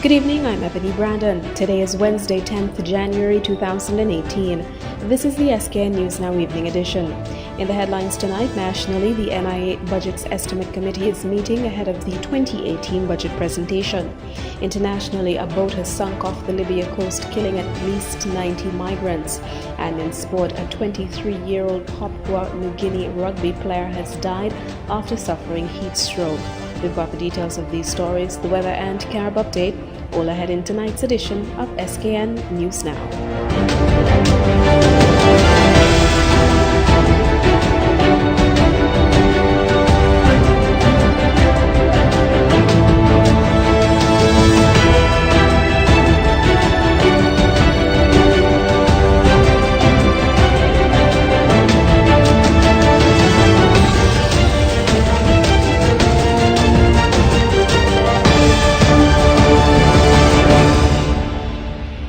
Good evening, I'm Ebony Brandon. Today is Wednesday, 10th January 2018. This is the SKN News Now Evening Edition. In the headlines tonight, nationally, the NIA Budget's Estimate Committee is meeting ahead of the 2018 budget presentation. Internationally, a boat has sunk off the Libya coast, killing at least 90 migrants. And in sport, a 23-year-old Papua New Guinea rugby player has died after suffering heat stroke. We've got the details of these stories, the weather and Carib update, all ahead in tonight's edition of SKN News Now.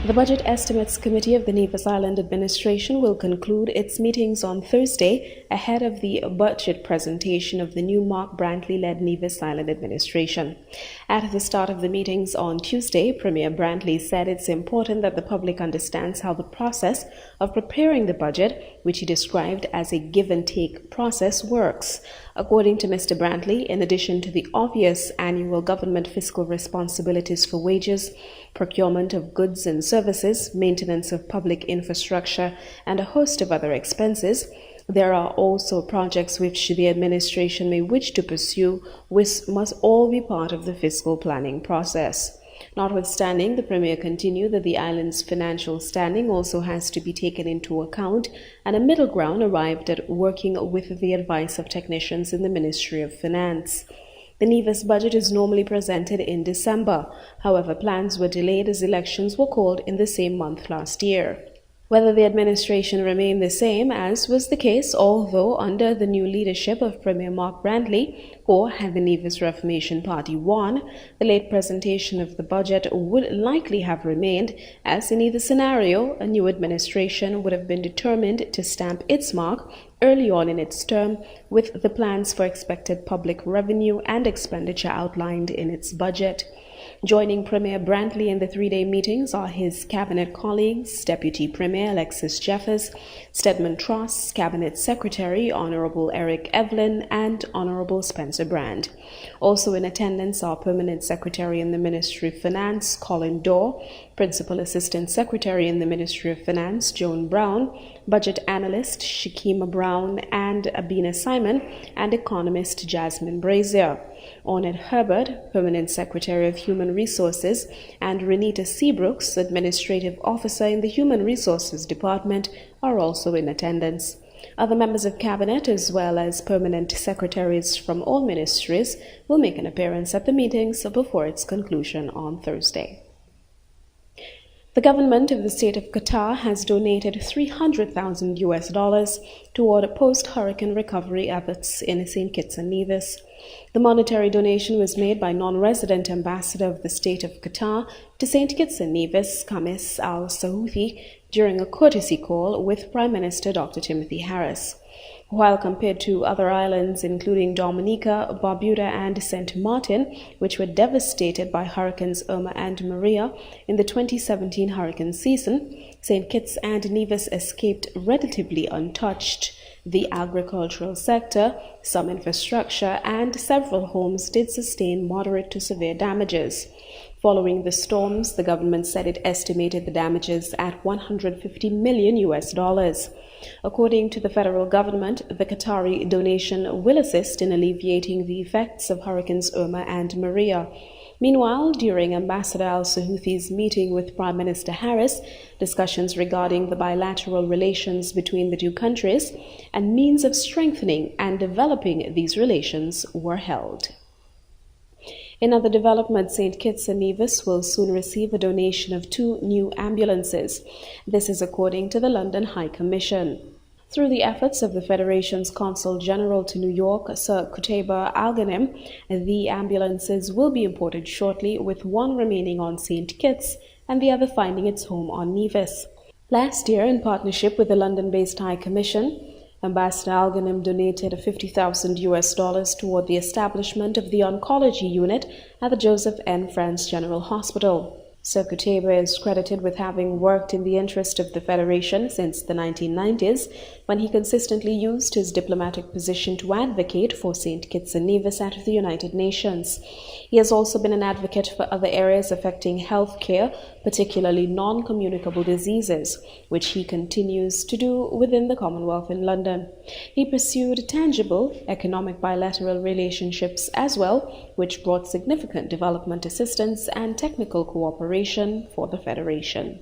The Budget Estimates Committee of the Nevis Island Administration will conclude its meetings on Thursday ahead of the budget presentation of the new Mark Brantley-led Nevis Island Administration. At the start of the meetings on Tuesday, Premier Brantley said it's important that the public understands how the process of preparing the budget, which he described as a give-and-take process, works. According to Mr. Brantley, in addition to the obvious annual government fiscal responsibilities for wages, procurement of goods and services, maintenance of public infrastructure, and a host of other expenses, there are also projects which the administration may wish to pursue, which must all be part of the fiscal planning process. Notwithstanding, the Premier continued that the island's financial standing also has to be taken into account, and a middle ground arrived at working with the advice of technicians in the Ministry of Finance. The Nevis budget is normally presented in December. However, plans were delayed as elections were called in the same month last year. Whether the administration remained the same, as was the case, although under the new leadership of Premier Mark Brantley, or had the Nevis Reformation Party won, the late presentation of the budget would likely have remained, as in either scenario, a new administration would have been determined to stamp its mark early on in its term with the plans for expected public revenue and expenditure outlined in its budget. Joining Premier Brantley in the three-day meetings are his cabinet colleagues, Deputy Premier Alexis Jeffers, Stedman Truss, Cabinet Secretary Honorable Eric Evelyn, and Honorable Spencer Brand. Also in attendance are Permanent Secretary in the Ministry of Finance, Colin Dorr, Principal Assistant Secretary in the Ministry of Finance, Joan Brown, Budget Analyst Shakima Brown and Abina Simon, and Economist Jasmine Brazier. Ornette Herbert, Permanent Secretary of Human Resources, and Renita Seabrooks, Administrative Officer in the Human Resources Department, are also in attendance. Other members of Cabinet, as well as permanent secretaries from all ministries, will make an appearance at the meetings before its conclusion on Thursday. The government of the state of Qatar has donated $300,000 toward post-hurricane recovery efforts in St. Kitts and Nevis. The monetary donation was made by non-resident ambassador of the state of Qatar to St. Kitts and Nevis, Kamis Al-Saouthi, during a courtesy call with Prime Minister Dr. Timothy Harris. While compared to other islands, including Dominica, Barbuda, and St. Martin, which were devastated by Hurricanes Irma and Maria in the 2017 hurricane season, St. Kitts and Nevis escaped relatively untouched. The agricultural sector, some infrastructure, and several homes did sustain moderate to severe damages. Following the storms, the government said it estimated the damages at $150 million. According to the federal government, the Qatari donation will assist in alleviating the effects of Hurricanes Irma and Maria. Meanwhile, during Ambassador Al-Saouthi's meeting with Prime Minister Harris, discussions regarding the bilateral relations between the two countries and means of strengthening and developing these relations were held. In other developments, St. Kitts and Nevis will soon receive a donation of 2 new ambulances. This is according to the London High Commission. Through the efforts of the Federation's Consul General to New York, Sir Kuteba Alganim, the ambulances will be imported shortly, with one remaining on St. Kitts and the other finding its home on Nevis. Last year, in partnership with the London-based High Commission, Ambassador Al-Ghanim donated $50,000 toward the establishment of the oncology unit at the Joseph N. France General Hospital. Sekutebe is credited with having worked in the interest of the Federation since the 1990s, when he consistently used his diplomatic position to advocate for St. Kitts and Nevis at the United Nations. He has also been an advocate for other areas affecting health care, particularly non-communicable diseases, which he continues to do within the Commonwealth in London. He pursued tangible economic bilateral relationships as well, which brought significant development assistance and technical cooperation for the Federation.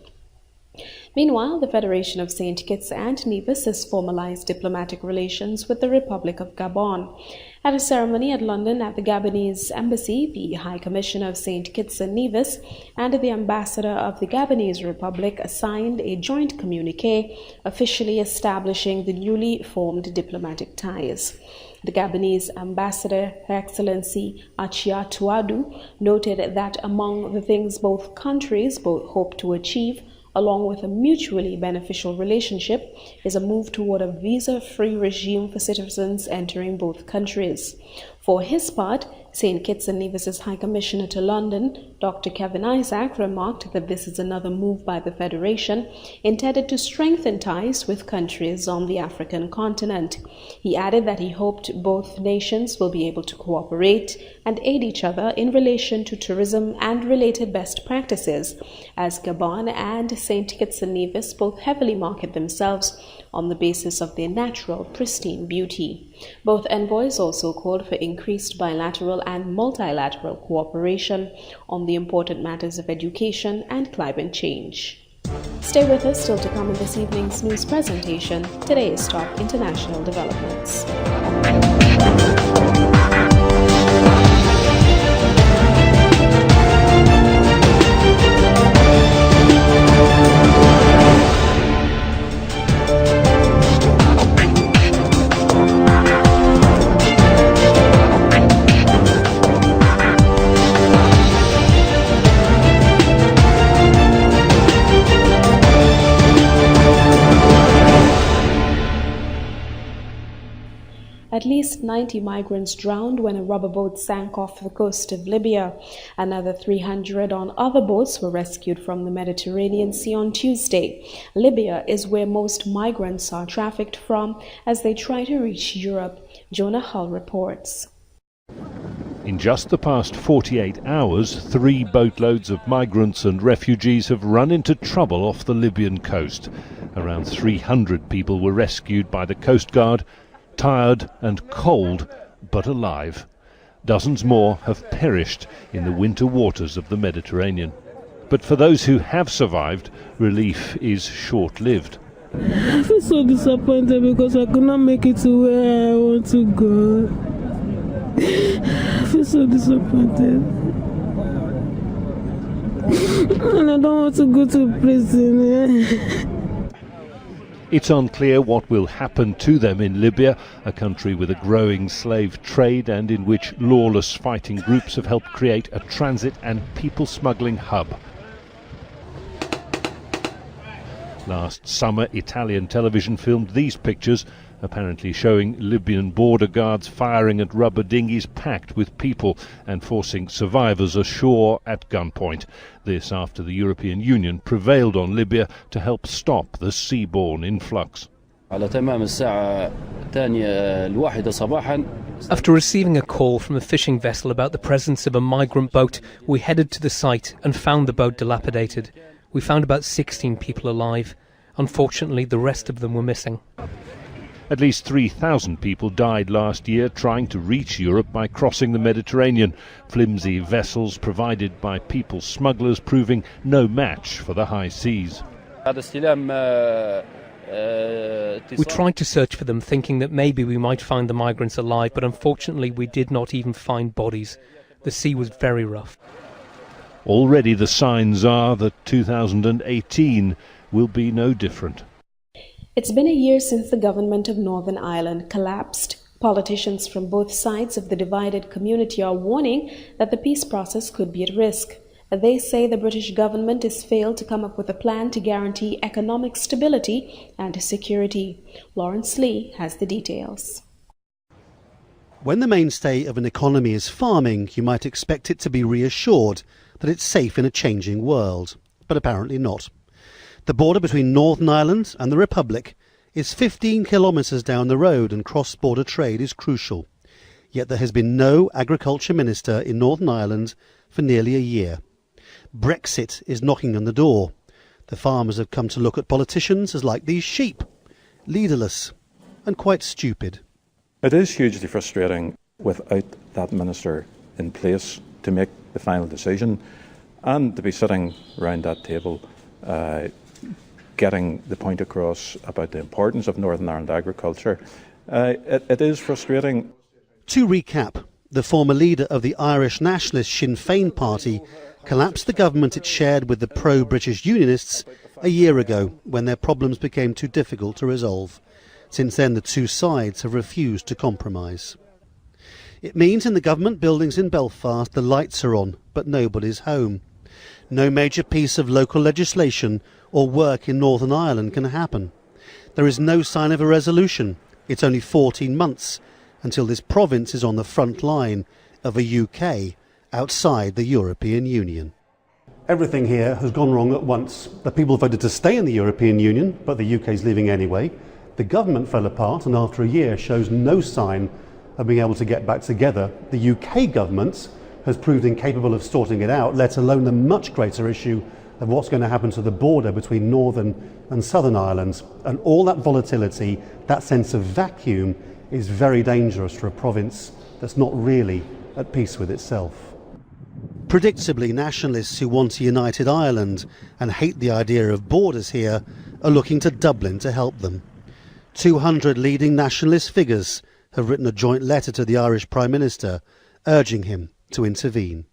Meanwhile, the Federation of St. Kitts and Nevis has formalized diplomatic relations with the Republic of Gabon. At a ceremony at London at the Gabonese Embassy, the High Commissioner of St. Kitts and Nevis and the Ambassador of the Gabonese Republic signed a joint communiqué officially establishing the newly formed diplomatic ties. The Gabonese ambassador, Her Excellency Achia Touadou, noted that among the things both countries hope to achieve, along with a mutually beneficial relationship, is a move toward a visa-free regime for citizens entering both countries. For his part, St. Kitts and Nevis's High Commissioner to London, Dr. Kevin Isaac, remarked that this is another move by the Federation intended to strengthen ties with countries on the African continent. He added that he hoped both nations will be able to cooperate and aid each other in relation to tourism and related best practices, as Gabon and St. Kitts and Nevis both heavily market themselves on the basis of their natural, pristine beauty. Both envoys also called for increased bilateral and multilateral cooperation on the important matters of education and climate change. Stay with us still to come in this evening's news presentation, today's top international developments. At least 90 migrants drowned when a rubber boat sank off the coast of Libya. Another 300 on other boats were rescued from the Mediterranean Sea on Tuesday. Libya is where most migrants are trafficked from as they try to reach Europe. Jonah Hull reports. In just the past 48 hours, 3 boatloads of migrants and refugees have run into trouble off the Libyan coast. Around 300 people were rescued by the Coast Guard, tired and cold, but alive. Dozens more have perished in the winter waters of the Mediterranean. But for those who have survived, relief is short-lived. I feel so disappointed because I could not make it to where I want to go. I feel so disappointed. And I don't want to go to prison. It's unclear what will happen to them in Libya, a country with a growing slave trade and in which lawless fighting groups have helped create a transit and people smuggling hub. Last summer, Italian television filmed these pictures, apparently showing Libyan border guards firing at rubber dinghies packed with people and forcing survivors ashore at gunpoint. This after the European Union prevailed on Libya to help stop the seaborne influx. After receiving a call from a fishing vessel about the presence of a migrant boat, we headed to the site and found the boat dilapidated. We found about 16 people alive. Unfortunately, the rest of them were missing. At least 3,000 people died last year trying to reach Europe by crossing the Mediterranean. Flimsy vessels provided by people smugglers proving no match for the high seas. We tried to search for them, thinking that maybe we might find the migrants alive, but unfortunately we did not even find bodies. The sea was very rough. Already the signs are that 2018 will be no different. It's been a year since the government of Northern Ireland collapsed. Politicians from both sides of the divided community are warning that the peace process could be at risk. They say the British government has failed to come up with a plan to guarantee economic stability and security. Lawrence Lee has the details. When the mainstay of an economy is farming, you might expect it to be reassured that it's safe in a changing world, but apparently not. The border between Northern Ireland and the Republic is 15 kilometres down the road, and cross-border trade is crucial. Yet there has been no agriculture minister in Northern Ireland for nearly a year. Brexit is knocking on the door. The farmers have come to look at politicians as like these sheep, leaderless and quite stupid. It is hugely frustrating without that minister in place to make the final decision and to be sitting around that table getting the point across about the importance of Northern Ireland agriculture. It is frustrating. To recap, the former leader of the Irish nationalist Sinn Féin party collapsed the government it shared with the pro-British Unionists a year ago when their problems became too difficult to resolve. Since then, the two sides have refused to compromise. It means in the government buildings in Belfast the lights are on, but nobody's home. No major piece of local legislation or work in Northern Ireland can happen. There is no sign of a resolution. It's only 14 months until this province is on the front line of a UK outside the European Union. Everything here has gone wrong at once. The people voted to stay in the European Union, but the UK is leaving anyway. The government fell apart and after a year shows no sign of being able to get back together. The UK government has proved incapable of sorting it out, let alone the much greater issue of what's going to happen to the border between Northern and Southern Ireland. And all that volatility, that sense of vacuum, is very dangerous for a province that's not really at peace with itself. Predictably, nationalists who want a united Ireland and hate the idea of borders here are looking to Dublin to help them. 200 leading nationalist figures have written a joint letter to the Irish Prime Minister urging him to intervene.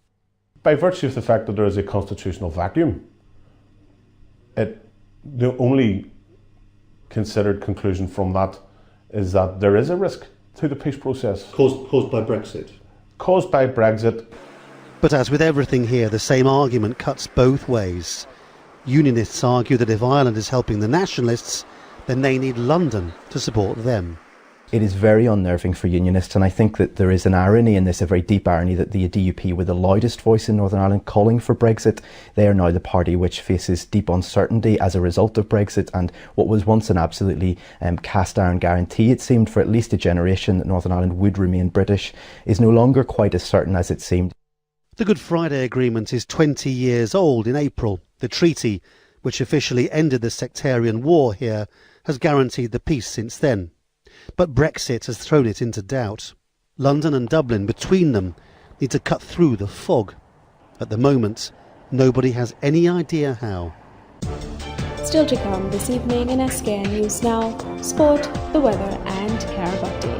By virtue of the fact that there is a constitutional vacuum, the only considered conclusion from that is that there is a risk to the peace process. Caused by Brexit? Caused by Brexit. But as with everything here, the same argument cuts both ways. Unionists argue that if Ireland is helping the nationalists, then they need London to support them. It is very unnerving for Unionists, and I think that there is an irony in this, a very deep irony, that the DUP were the loudest voice in Northern Ireland calling for Brexit. They are now the party which faces deep uncertainty as a result of Brexit, and what was once an absolutely cast iron guarantee, it seemed, for at least a generation that Northern Ireland would remain British, is no longer quite as certain as it seemed. The Good Friday Agreement is 20 years old in April. The treaty, which officially ended the sectarian war here, has guaranteed the peace since then. But Brexit has thrown it into doubt. London and Dublin, between them, need to cut through the fog. At the moment, nobody has any idea how. Still to come this evening in SKN News Now, sport, the weather and Carib update.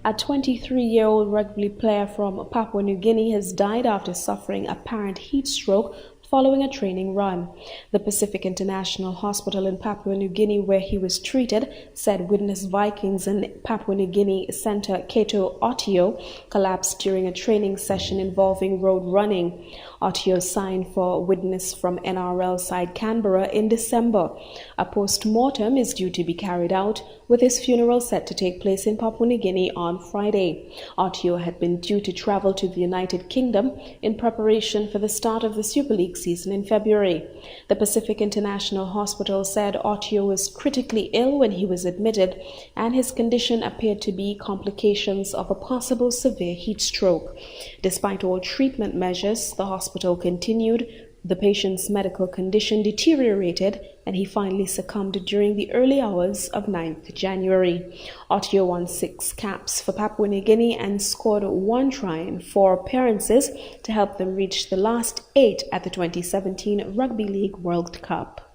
A 23-year-old rugby player from Papua New Guinea has died after suffering apparent heat stroke following a training run. The Pacific International Hospital in Papua New Guinea, where he was treated, said witness Vikings and Papua New Guinea centre Keto Otio collapsed during a training session involving road running. Otio signed for witness from NRL side Canberra in December. A post-mortem is due to be carried out, with his funeral set to take place in Papua New Guinea on Friday. Otio had been due to travel to the United Kingdom in preparation for the start of the Super League season in February. The Pacific International Hospital said Otio was critically ill when he was admitted, and his condition appeared to be complications of a possible severe heat stroke. Despite all treatment measures, the hospital continued The patient's medical condition deteriorated and he finally succumbed during the early hours of 9th January. Otio won 6 caps for Papua New Guinea and scored 1 try in 4 appearances to help them reach the last 8 at the 2017 Rugby League World Cup.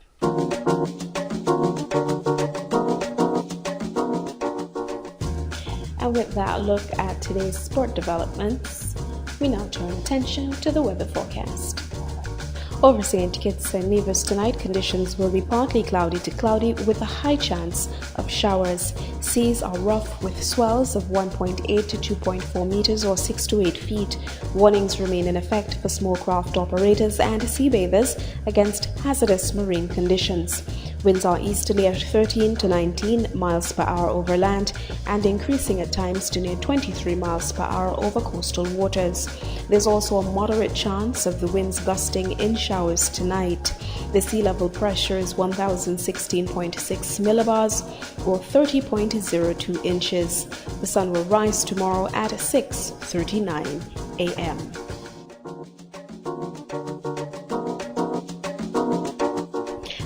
And with that look at today's sport developments, we now turn attention to the weather forecast. Over St. Kitts and Nevis tonight, conditions will be partly cloudy to cloudy with a high chance of showers. Seas are rough with swells of 1.8 to 2.4 meters or 6 to 8 feet. Warnings remain in effect for small craft operators and sea bathers against hazardous marine conditions. Winds are easterly at 13 to 19 miles per hour over land and increasing at times to near 23 miles per hour over coastal waters. There's also a moderate chance of the winds gusting in showers tonight. The sea level pressure is 1016.6 millibars or 30.02 inches. The sun will rise tomorrow at 6:39 a.m.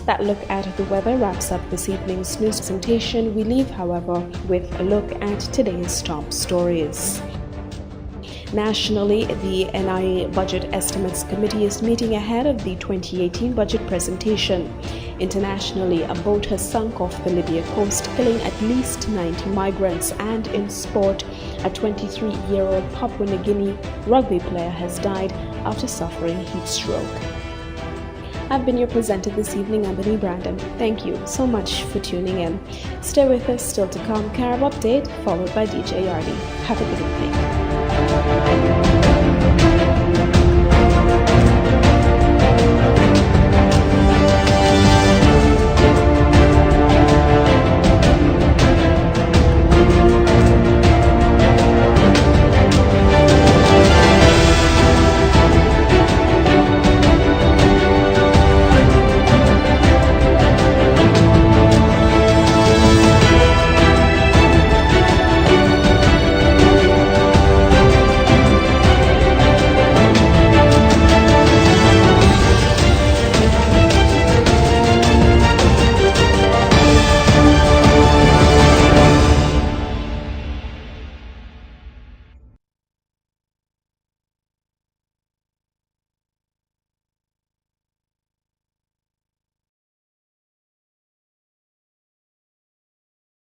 That look at the weather wraps up this evening's news presentation. We leave, however, with a look at today's top stories. Nationally, the NIA Budget Estimates Committee is meeting ahead of the 2018 budget presentation. Internationally, a boat has sunk off the Libya coast, killing at least 90 migrants. And in sport, a 23-year-old Papua New Guinea rugby player has died after suffering heat stroke. I've been your presenter this evening, Anthony Brandon. Thank you so much for tuning in. Stay with us, still to come, Carib Update, followed by DJ Yardi. Have a good evening.